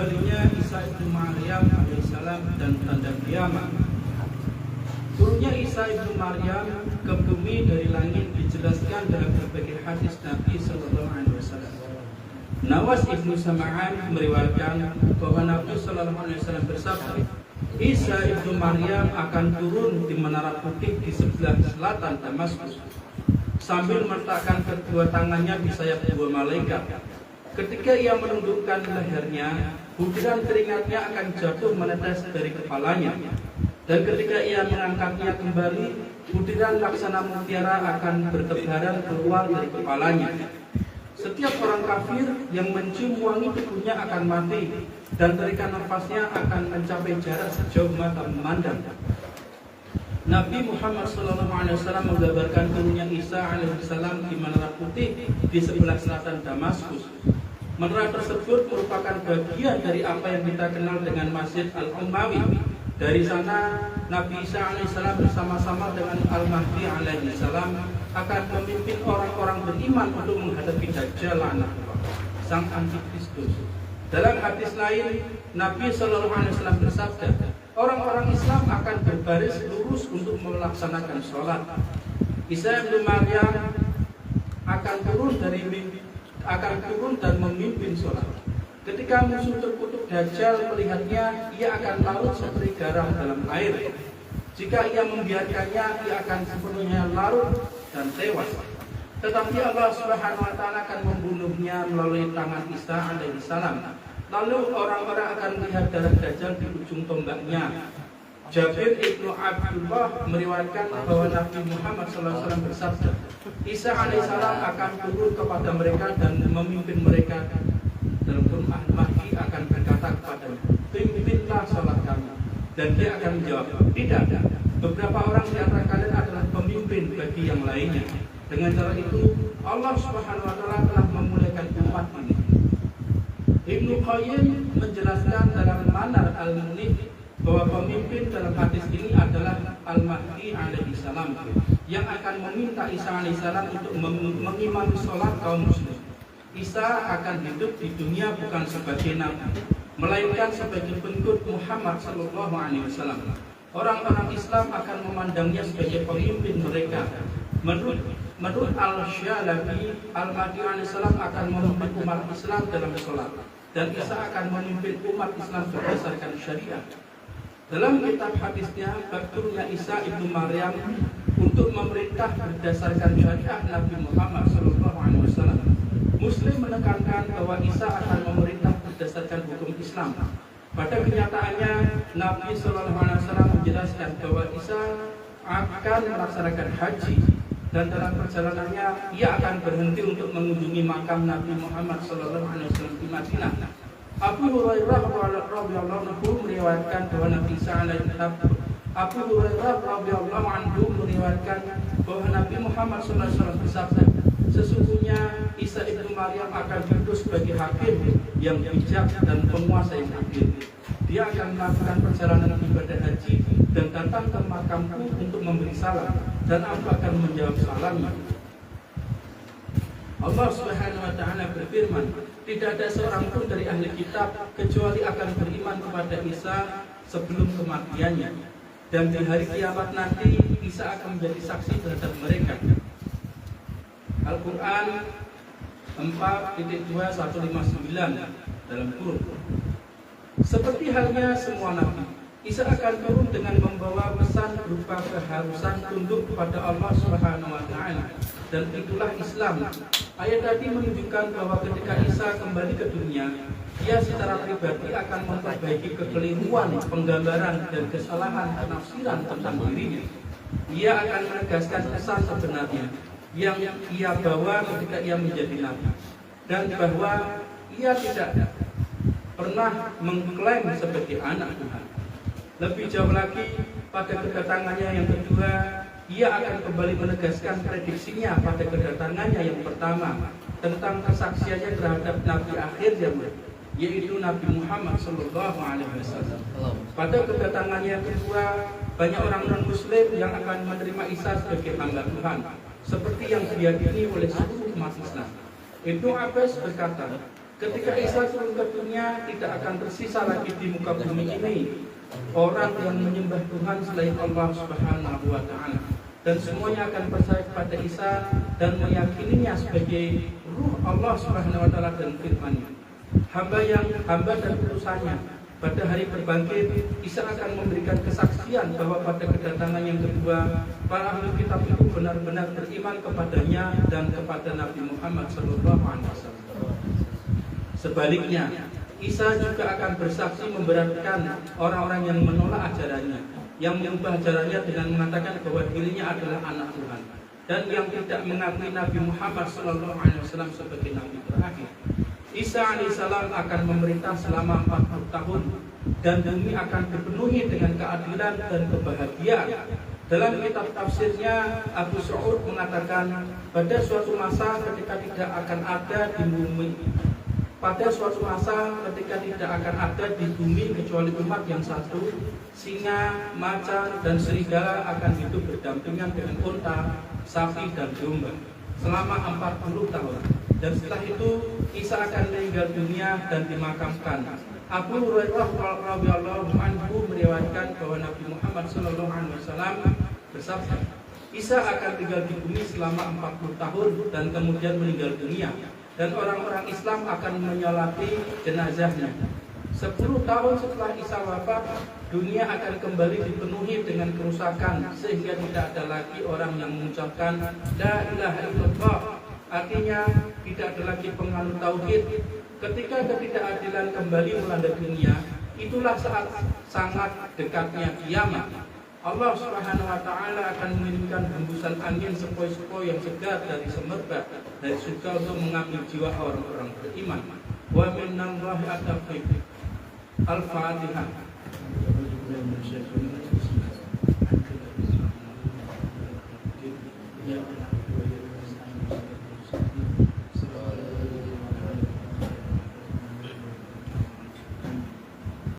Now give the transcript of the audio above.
kembalinya Isa ibnu Maryam alaihissalam dan tanda kiamat. Turunnya Isa ibnu Maryam ke bumi dari langit dijelaskan dalam berbagai hadis Nabi Sallallahu Alaihi Wasallam. Nawas ibnu Sam'an meriwayatkan bahwa Nabi Sallallahu Alaihi Wasallam bersabda, Isa ibnu Maryam akan turun di menara putih di sebelah selatan Damaskus sambil meletakkan kedua tangannya di sayap dua malaikat. Ketika ia menundukkan lehernya, butiran keringatnya akan jatuh menetes dari kepalanya. Dan ketika ia mengangkatnya kembali, butiran laksana mutiara akan bertebaran keluar dari kepalanya. Setiap orang kafir yang mencium wangi tubuhnya akan mati, dan tarikan nafasnya akan mencapai jarak sejauh mata memandang. Nabi Muhammad SAW menggambarkan turunnya Isa alaihissalam di Menara Putih di sebelah selatan Damaskus. Menara tersebut merupakan bagian dari apa yang kita kenal dengan Masjid Al-Umawi. Dari sana Nabi Isa alaihissalam bersama-sama dengan Al-Mahdi alaihissalam akan memimpin orang-orang beriman untuk menghadapi Dajjal anak sang antikristus. Dalam hadis lain, Nabi SAW bersabda, orang-orang Islam akan berbaris lurus untuk melaksanakan sholat. Isa bin Maryam akan turun dan memimpin sholat. Ketika musuh terkutuk Dajjal melihatnya, ia akan larut seperti garam dalam air. Jika ia membiarkannya, ia akan sepenuhnya larut dan tewas. Tetapi Allah Subhanahu wa Ta'ala akan membunuhnya melalui tangan Isa alaihissalam. Lalu orang-orang akan melihat darah Dajjal di ujung tombaknya. Jabir ibnu Abdullah meriwayatkan bahwa Nabi Muhammad SAW bersabda, Isa alaihissalam akan turun kepada mereka dan memimpin mereka. Dalam Quran, Mahdi akan berkata kepadanya, pimpinlah sholat kami. Dan dia akan menjawab, tidak. Beberapa orang di antara kalian adalah pemimpin bagi yang lainnya. Dengan cara itu, Allah Subhanahu wa Ta'ala telah memuliakan umat ini. Ibnu Qayyim menjelaskan dalam Manar Al-Munif bahwa pemimpin dalam hadis ini adalah Al-Mahdi alaihissalam yang akan meminta Isa alaihissalam untuk mengimami sholat kaum muslim. Isa akan hidup di dunia bukan sebagai nabi, melainkan sebagai pengikut Muhammad sallallahu alaihi wasallam. Orang-orang Islam akan memandangnya sebagai pemimpin mereka. Menurut Al-Syalabi, Al-Mahdi alaihissalam akan memimpin umat Islam dalam sholat, dan Isa akan memimpin umat Islam berdasarkan syariat. Dalam kitab hadisnya, turunnya Isa ibnu Maryam untuk memerintah berdasarkan syariat Nabi Muhammad SAW. Muslim menekankan bahwa Isa akan memerintah berdasarkan hukum Islam. Pada kenyataannya, Nabi SAW menjelaskan bahwa Isa akan melaksanakan haji, dan dalam perjalanannya ia akan berhenti untuk mengunjungi makam Nabi Muhammad SAW di Madinah. Abu Hurairah radhiyallahu anhu meriwayatkan bahwa Nabi Isa Nabi Muhammad SAW bersabda, sesungguhnya Isa ibnu Maryam akan duduk sebagai hakim yang bijak dan penguasa yang adil. Dia akan melakukan perjalanan ibadah haji dan datang ke makamku untuk memberi salam, dan aku akan menjawab salamnya. Allah Subhanahu wa Ta'ala berfirman, tidak ada seorang pun dari ahli kitab kecuali akan beriman kepada Isa sebelum kematiannya, dan di hari kiamat nanti Isa akan menjadi saksi terhadap mereka. Al-Quran 4.2159 dalam kurung. Seperti halnya semua nabi, Isa akan turun dengan membawa pesan berupa keharusan tunduk kepada Allah Subhanahu wa Ta'ala, dan itulah Islam. Ayat tadi menunjukkan bahwa ketika Isa kembali ke dunia, ia secara pribadi akan memperbaiki kekeliruan, penggambaran dan kesalahan penafsiran tentang dirinya. Ia akan menegaskan pesan sebenarnya yang ia bawa ketika ia menjadi nabi, dan bahwa ia tidak pernah mengklaim sebagai anak Tuhan. Lebih jauh lagi, pada kedatangannya yang kedua, ia akan kembali menegaskan prediksinya pada kedatangannya yang pertama tentang kesaksiannya terhadap nabi akhir zaman, yaitu Nabi Muhammad SAW. Pada kedatangannya yang kedua, banyak orang non-Muslim yang akan menerima Isa sebagai hamba Tuhan, seperti yang diyakini oleh seluruh umat Islam. Ibnu Abbas berkata, Ketika Isa turun ke dunia, tidak akan tersisa lagi di muka bumi ini orang yang menyembah Tuhan selain Allah Subhanahu wa Ta'ala, dan semuanya akan percaya kepada Isa dan meyakininya sebagai Ruh Allah Subhanahu wa Ta'ala dan firman-Nya, hamba dan utusannya. Pada hari berbangkit, Isa akan memberikan kesaksian bahwa pada kedatangan yang kedua, para ahli kitab itu benar-benar beriman kepadanya dan kepada Nabi Muhammad SAW. Sebaliknya, Isa juga akan bersaksi memberatkan orang-orang yang menolak ajarannya, yang mengubah ajarannya dengan mengatakan bahwa dirinya adalah anak Tuhan, dan yang tidak mengakui Nabi Muhammad SAW sebagai Nabi terakhir. Isa alaihissalam akan memerintah selama 40 tahun dan bumi akan dipenuhi dengan keadilan dan kebahagiaan. Dalam kitab tafsirnya, Abu Sa'ud mengatakan pada suatu masa ketika tidak akan ada di bumi kecuali umat yang satu, singa, macan, dan serigala akan hidup berdampingan dengan unta, sapi, dan domba selama 40 tahun. Dan setelah itu Isa akan meninggal dunia dan dimakamkan. Abu Hurairah radhiyallahu anhu meriwayatkan bahwa Nabi Muhammad SAW bersabda, Isa akan tinggal di bumi selama 40 tahun dan kemudian meninggal dunia, dan orang-orang Islam akan menyolati jenazahnya. 10 tahun setelah Isa wafat, dunia akan kembali dipenuhi dengan kerusakan sehingga tidak ada lagi orang yang mengucapkan La ilaha illallah, artinya tidak ada lagi penganut tauhid. Ketika ketidakadilan kembali melanda dunia, itulah saat sangat dekatnya kiamat. Allah Subhanahu wa Ta'ala akan mengirimkan hembusan angin sepoi-sepoi yang segar dari semerbak dari surga untuk mengambil jiwa orang-orang beriman. Wa minallahi at-taufiq. Al-Fatihah. Ya